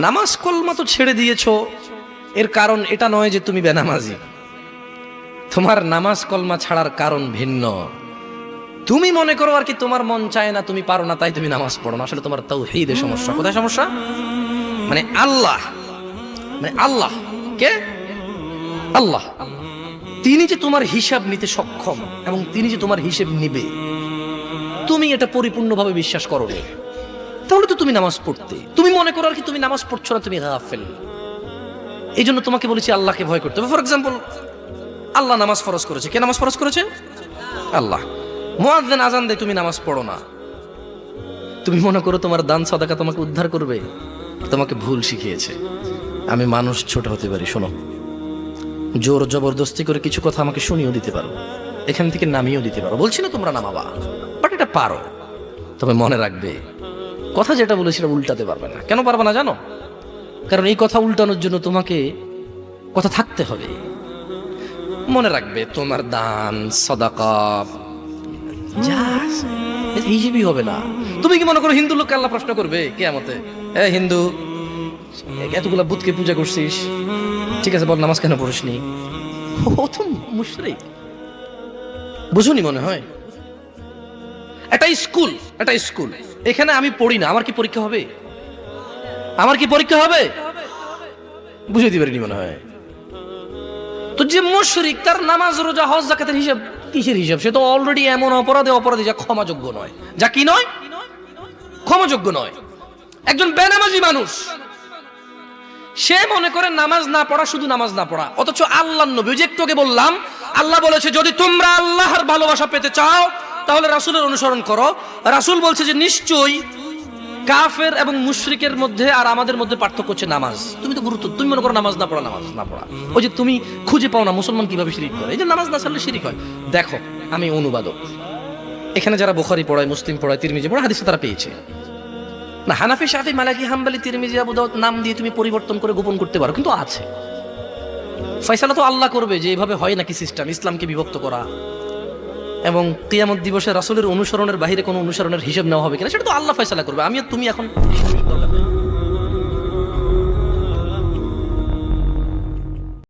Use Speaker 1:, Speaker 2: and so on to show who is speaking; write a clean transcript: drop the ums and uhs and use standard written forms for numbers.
Speaker 1: নামাজ কলমা তো ছেড়ে দিয়েছো, এর কারণ এটা নয় যে তুমি বেনামাজি। তোমার নামাজ কলমা ছাড়ার কারণ ভিন্ন। তুমি মনে করো আর কি তোমার মন চায় না, তুমি পারো না, তাই তুমি নামাজ পড়ো না। আসলে তোমার তাওহীদে সমস্যা। কোথায় সমস্যা? মানে আল্লাহ, কে? আল্লাহ তিনি যে তোমার হিসাব নিতে সক্ষম এবং তিনি যে তোমার হিসেব নিবে, তুমি এটা পরিপূর্ণভাবে বিশ্বাস করো না, তাহলে তো তুমি নামাজ পড়তে। তুমি মনে করো আর কি তুমি নামাজ পড়ছো না, তুমি গাফেল। এই জন্য তোমাকে বলেছি আল্লাহকে ভয় করতে হবে। ফর এক্সাম্পল, আল্লাহ নামাজ ফরজ করেছে। কে নামাজ ফরজ করেছে? আল্লাহ। মুয়াজ্জিন আজান দেয়, তুমি নামাজ পড়ো না। তুমি মনে করো তোমার দান সাদাকা তোমাকে উদ্ধার করবে, তোমাকে ভুল শিখিয়েছে। আমি মানুষ, ছোট হতে পারি। শোনো, জোর জবরদস্তি করে কিছু কথা আমাকে শুনিয়েও দিতে পারো, এখান থেকে নামিয়েও দিতে পারো। বলছি না তোমরা নামাবা, বাট এটা পারো। তবে মনে রাখবে, কথা যেটা বলে সেটা উল্টাতে পারবে না। কেন পারবে না জানো? কারণ এই কথা উল্টানোর জন্য তোমাকে কথা থাকতে হবে। মনে রাখবে, তোমার দান সাদাকা হিসেবই হবে না। তুমি কি মনে করো হিন্দু লোককে আল্লাহ প্রশ্ন করবে কিয়ামতে, হিন্দু এতগুলা বুতকে পূজা করছিস, ঠিক আছে বল নামাজ কেন পড়িসনি? ও তো মুশরিক। বুঝুনি মনে হয়? এটা স্কুল, এখানে আমি পড়ি না, আমার কি পরীক্ষা হবে? বুঝে দিতে পারিনি মনে হয়। তো যে মুশরিক, তার নামাজ রোজা হজ যাকাতের হিসাব কিসের হিসাব? সে তো অলরেডি এমন অপরাধী যা ক্ষমাযোগ্য নয়। যা কি নয়? ক্ষমাযোগ্য নয়। একজন বেনামাজি মানুষ, সে মনে করে নামাজ না পড়া শুধু নামাজ না পড়া, অথচ আল্লাহর নবী, যে একটু আগে বললাম, আল্লাহ বলেছে যদি তোমরা আল্লাহর ভালোবাসা পেতে চাও তাহলে রাসূলের অনুসরণ করো। রাসূল বলছে যে নিশ্চয়ই কাফের এবং মুশরিকের মধ্যে আর আমাদের মধ্যে পার্থক্য হচ্ছে নামাজ। তুমি মনে করো নামাজ না পড়া। ওই যে তুমি খুঁজে পাও না মুসলমান কিভাবে শিরিক করে, এই যে নামাজ না ছাড়লে শিরিক হয়। দেখো, আমি অনুবাদক, এখানে যারা বুখারী পড়ায়, মুসলিম পড়ায়, তিরমিজি পড়ায়, হাদিসে তারা পেয়েছে না। হানাফি, শাফি, মালিকি, হাম্বলি, তিরমিজি, আবু দাউদ নাম দিয়ে তুমি পরিবর্তন করে গোপন করতে পারো, কিন্তু আছে। ফয়সালা তো আল্লাহ করবে যে এইভাবে হয় নাকি সিস্টেম, ইসলামকে বিভক্ত করা এবং কিয়ামত দিবসে রাসূলের অনুসরণের বাইরে কোনো অনুসরণের হিসাব নেওয়া হবে কিনা, সেটা তো আল্লাহ ফয়সালা করবে। তুমি এখন দরকার নেই।